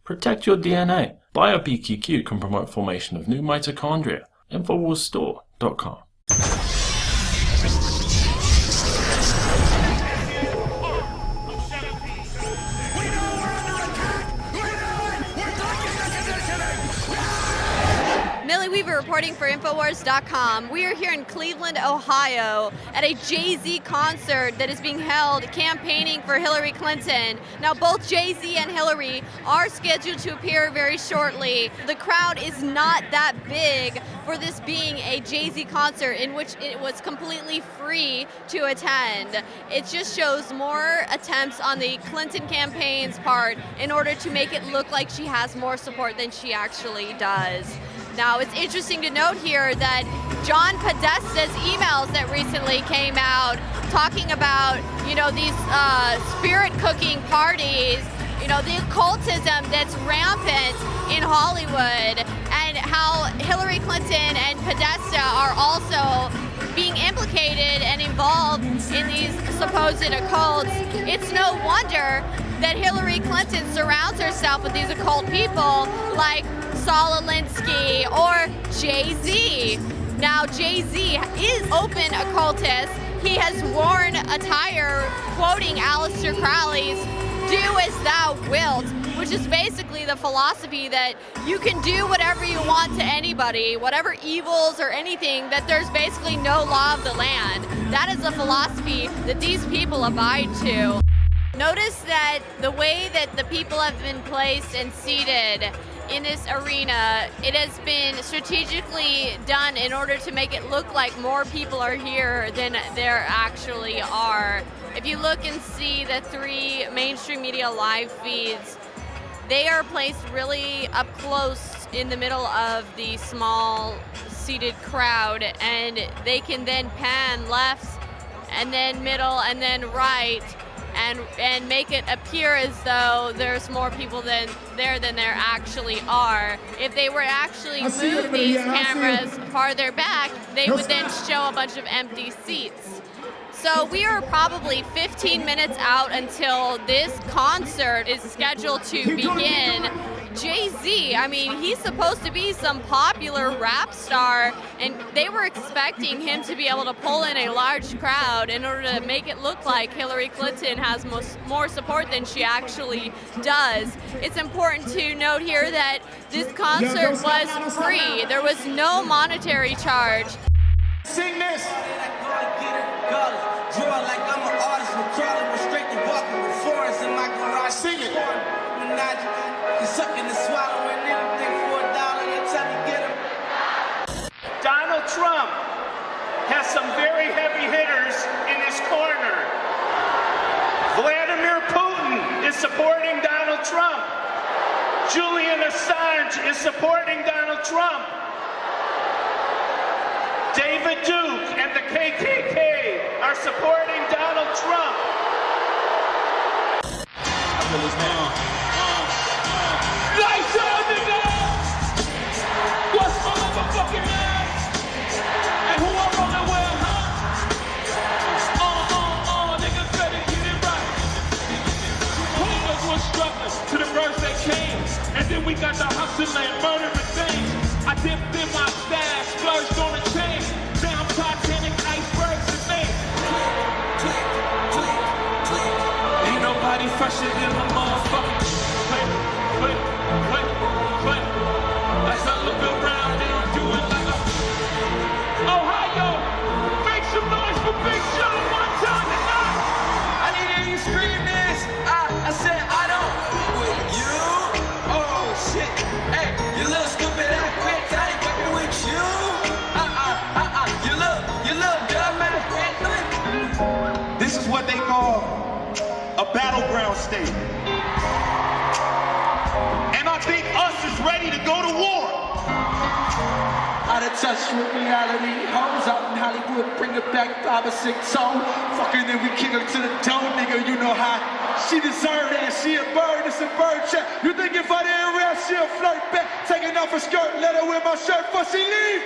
Protect your DNA. BioPQQ can promote formation of new mitochondria. Infowarsstore.com. Millie Weaver reporting for Infowars.com. We are here in Cleveland, Ohio at a Jay-Z concert that is being held campaigning for Hillary Clinton. Now both Jay-Z and Hillary are scheduled to appear very shortly. The crowd is not that big for this being a Jay-Z concert in which it was completely free to attend. It just shows more attempts on the Clinton campaign's part in order to make it look like she has more support than she actually does. Now, it's interesting to note here that John Podesta's emails that recently came out talking about, these spirit cooking parties, the occultism that's rampant in Hollywood, and how Hillary Clinton and Podesta are also being implicated and involved in these supposed occults. It's no wonder that Hillary Clinton surrounds herself with these occult people like Saul Alinsky or Jay-Z. Now, Jay-Z is open occultist. He has worn attire quoting Aleister Crowley's "Do as thou wilt," which is basically the philosophy that you can do whatever you want to anybody, whatever evils or anything, that there's basically no law of the land. That is the philosophy that these people abide to. Notice that the way that the people have been placed and seated in this arena, it has been strategically done in order to make it look like more people are here than there actually are. If you look and see the 3 mainstream media live feeds, they are placed really up close in the middle of the small seated crowd, and they can then pan left and then middle and then right and make it appear as though there's more people than there actually are. If they were actually move these cameras farther back, they would then show a bunch of empty seats. So we are probably 15 minutes out until this concert is scheduled to begin. Jay-Z, he's supposed to be some popular rap star, and they were expecting him to be able to pull in a large crowd in order to make it look like Hillary Clinton has more support than she actually does. It's important to note here that this concert was free. There was no monetary charge. Sing this! Sing it! Sucking and swallowing anything for $1 until you get him. Donald Trump has some very heavy hitters in his corner. Vladimir Putin is supporting Donald Trump. Julian Assange is supporting Donald Trump. David Duke and the KKK are supporting Donald Trump. Lights out, nigga! What's my motherfucking name? And who I'm rolling with, huh? Niggas better get it right. Niggas was struggling to the verse that came. And then we got the hustling and murdering things. I dipped in my stash, splurged on a chain. Now I'm Titanic icebergs and things. Ain't nobody fresher than the motherfucking as I look around and do it like a Ohio, make some noise for Big Sean one time tonight. I need to hear you scream this. I said I don't with you. Oh shit. Hey, you little stupid ass bitch. I ain't fucking with you. You look dumb ass. This is what they call a battleground state. And I think us is ready to go to war. Out of touch with reality. Hoes out in Hollywood, bring it back 5 or 6 songs. Fucking then we kick her to the toe, nigga. You know how she deserve that. She a bird, it's a bird check. You think if I didn't rap, she'll flirt back. Taking off her skirt, let her wear my shirt before she leave.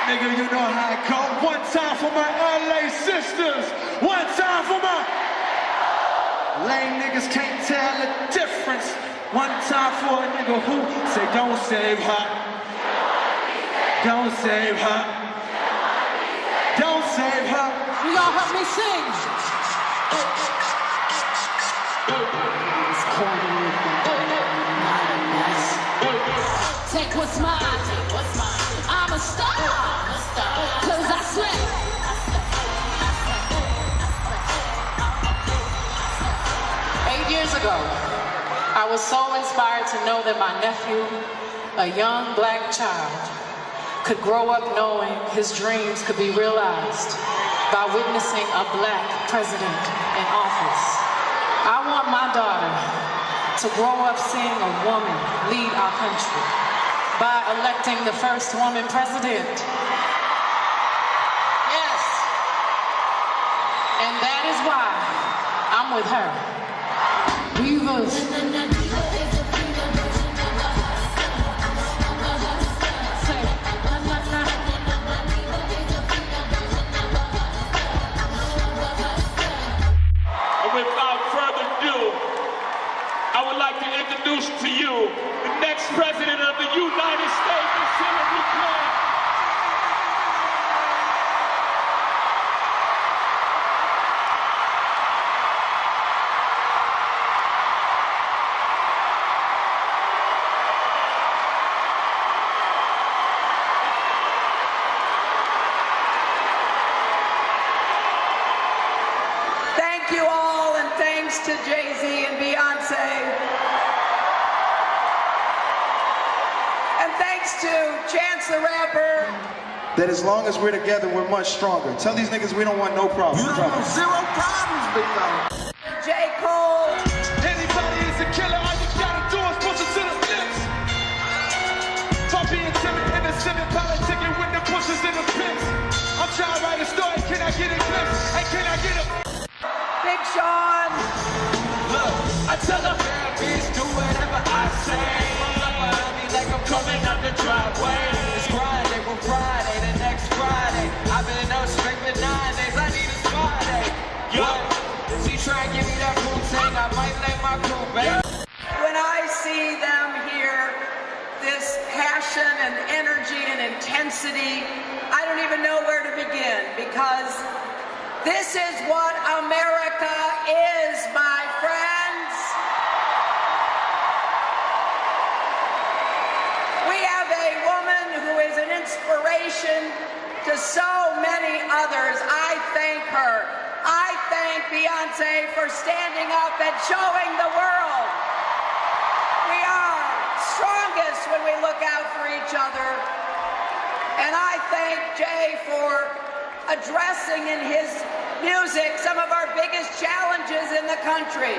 Nigga, you know how it go. One time for my LA sisters. One time for my lame niggas can't tell the difference. One time for a nigga who say don't save her. Don't save her. Don't save her. You all help me sing. Take what's mine. I'm a star. 'Cause I slay. 8 years ago, I was so inspired to know that my nephew, a young black child, could grow up knowing his dreams could be realized by witnessing a black president in office. I want my daughter to grow up seeing a woman lead our country by electing the first woman president. Yes. And that is why I'm with her. Weavers. Without further ado, I would like to introduce to you the next president of the United States, Miss Hillary Clinton. Thank you all, and thanks to Jay-Z and Beyonce. And thanks to Chance the Rapper. That as long as we're together, we're much stronger. Tell these niggas we don't want no problems. You don't want zero problems, big dog. J. Cole. Anybody is a killer, all you gotta do is push it to the lips. For being timid, innocent, and politicking with the pushes in the pits. I'm trying to write a story, can I get a glimpse? Hey, can I get a... Big Sean. Look, I tell them, bitch, do whatever I say. Like I'm coming up the driveway. It's Friday, well Friday, the next Friday. I've been up straight for 9 days, I need a Friday. Yo, she try and give me that cool thing, I might let my cool baby. When I see them here, this passion and energy and intensity, I don't even know where to begin, because this is what America is, my friends. We have a woman who is an inspiration to so many others. I thank her. I thank Beyonce for standing up and showing the world we are strongest when we look out for each other. And I thank Jay for addressing in his music some of our biggest challenges in the country.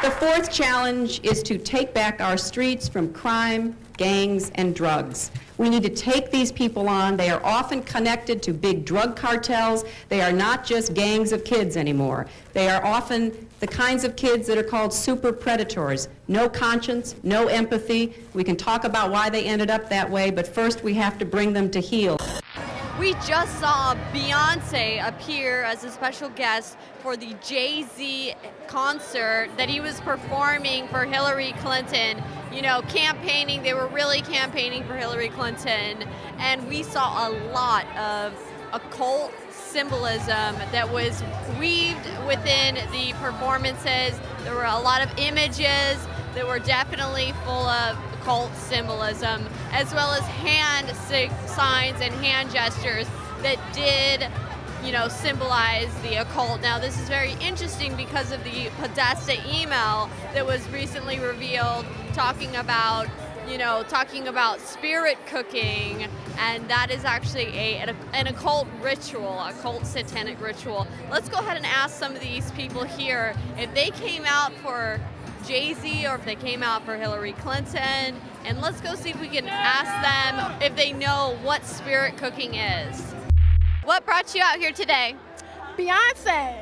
The fourth challenge is to take back our streets from crime, gangs, and drugs. We need to take these people on. They are often connected to big drug cartels. They are not just gangs of kids anymore. They are often the kinds of kids that are called super predators. No conscience, no empathy. We can talk about why they ended up that way, but first we have to bring them to heel. We just saw Beyonce appear as a special guest for the Jay-Z concert that he was performing for Hillary Clinton. You know, campaigning, they were really campaigning for Hillary Clinton. And we saw a lot of occult symbolism that was weaved within the performances. There were a lot of images that were definitely full of occult symbolism, as well as hand signs and hand gestures that did, you know, symbolize the occult. Now, this is very interesting because of the Podesta email that was recently revealed talking about, you know, talking about spirit cooking and that is actually an occult ritual, a cult satanic ritual. Let's go ahead and ask some of these people here if they came out for Jay-Z or if they came out for Hillary Clinton, and let's go see if we can ask them if they know what spirit cooking is. What brought you out here today? Beyonce.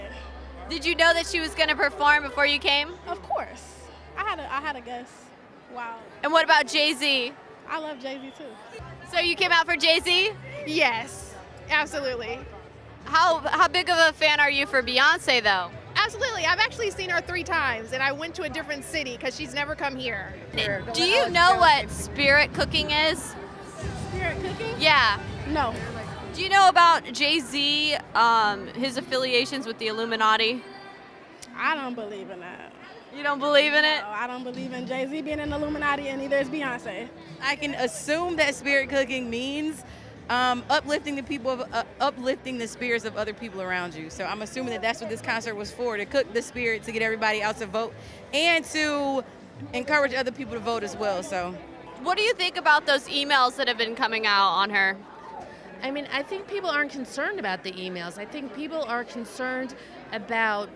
Did you know that she was going to perform before you came? Of course. I had a guess. Wow. And what about Jay-Z? I love Jay-Z too. So you came out for Jay-Z? Yes, absolutely. How big of a fan are you for Beyonce, though? Absolutely. I've actually seen her 3 times, and I went to a different city because she's never come here. Do you know what spirit cooking is? Spirit cooking? Yeah. No. Do you know about Jay-Z, his affiliations with the Illuminati? I don't believe in that. You don't believe in it? No, I don't believe in Jay-Z being in the Illuminati, and neither is Beyonce. I can assume that spirit cooking means uplifting the spirits of other people around you. So I'm assuming that that's what this concert was for, to cook the spirit, to get everybody out to vote, and to encourage other people to vote as well. So, what do you think about those emails that have been coming out on her? I mean, I think people aren't concerned about the emails. I think people are concerned about,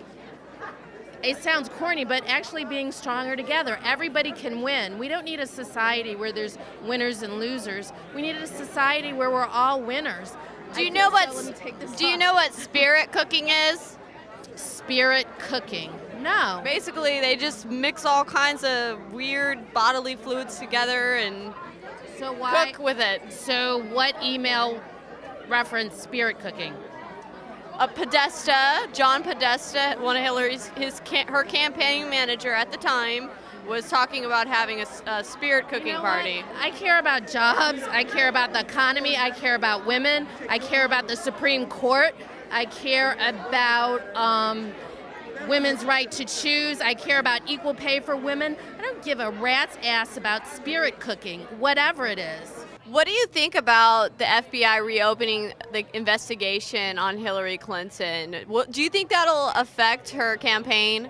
it sounds corny, but actually being stronger together. Everybody can win. We don't need a society where there's winners and losers. We need a society where we're all winners. Do you know what spirit cooking is? Spirit cooking? No. Basically, they just mix all kinds of weird bodily fluids together and cook with it. So what email reference spirit cooking? Podesta, John Podesta, one of her campaign manager at the time, was talking about having a spirit cooking party. I care about jobs. I care about the economy. I care about women. I care about the Supreme Court. I care about women's right to choose. I care about equal pay for women. I don't give a rat's ass about spirit cooking, whatever it is. What do you think about the FBI reopening the investigation on Hillary Clinton? Do you think that'll affect her campaign?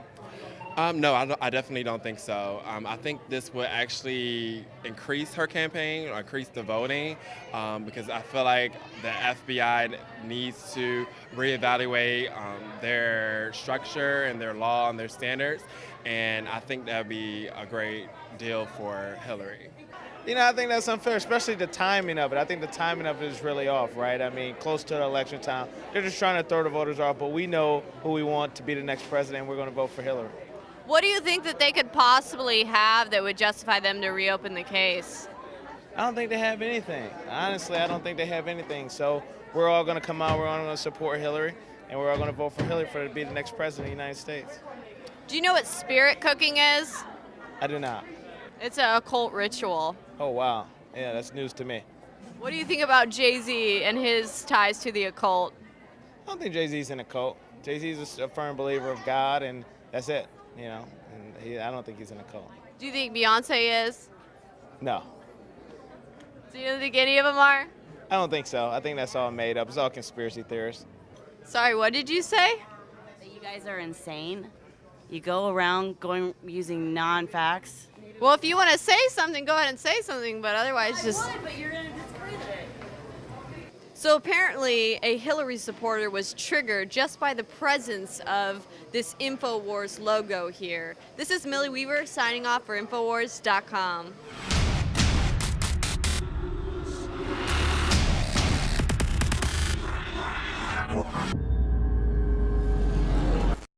No, I definitely don't think so. I think this would actually increase her campaign or increase the voting because I feel like the FBI needs to reevaluate their structure and their law and their standards, and I think that would be a great deal for Hillary. You know, I think that's unfair, especially the timing of it. I think the timing of it is really off, right? I mean, close to the election time. They're just trying to throw the voters off, but we know who we want to be the next president, and we're going to vote for Hillary. What do you think that they could possibly have that would justify them to reopen the case? I don't think they have anything. Honestly, I don't think they have anything. So we're all going to come out, we're all going to support Hillary, and we're all going to vote for Hillary for her to be the next president of the United States. Do you know what spirit cooking is? I do not. It's an occult ritual. Oh, wow. Yeah, that's news to me. What do you think about Jay-Z and his ties to the occult? I don't think Jay-Z's in a cult. Jay-Z's a firm believer of God, and that's it, you know. And I don't think he's in a cult. Do you think Beyonce is? No. Do you think any of them are? I don't think so. I think that's all made up. It's all conspiracy theorists. Sorry, what did you say? You guys are insane. You go around using non-facts. Well, if you want to say something, go ahead and say something, but otherwise just... I would, but you're going to discredit it. So apparently a Hillary supporter was triggered just by the presence of this Infowars logo here. This is Millie Weaver signing off for Infowars.com. Vulgar.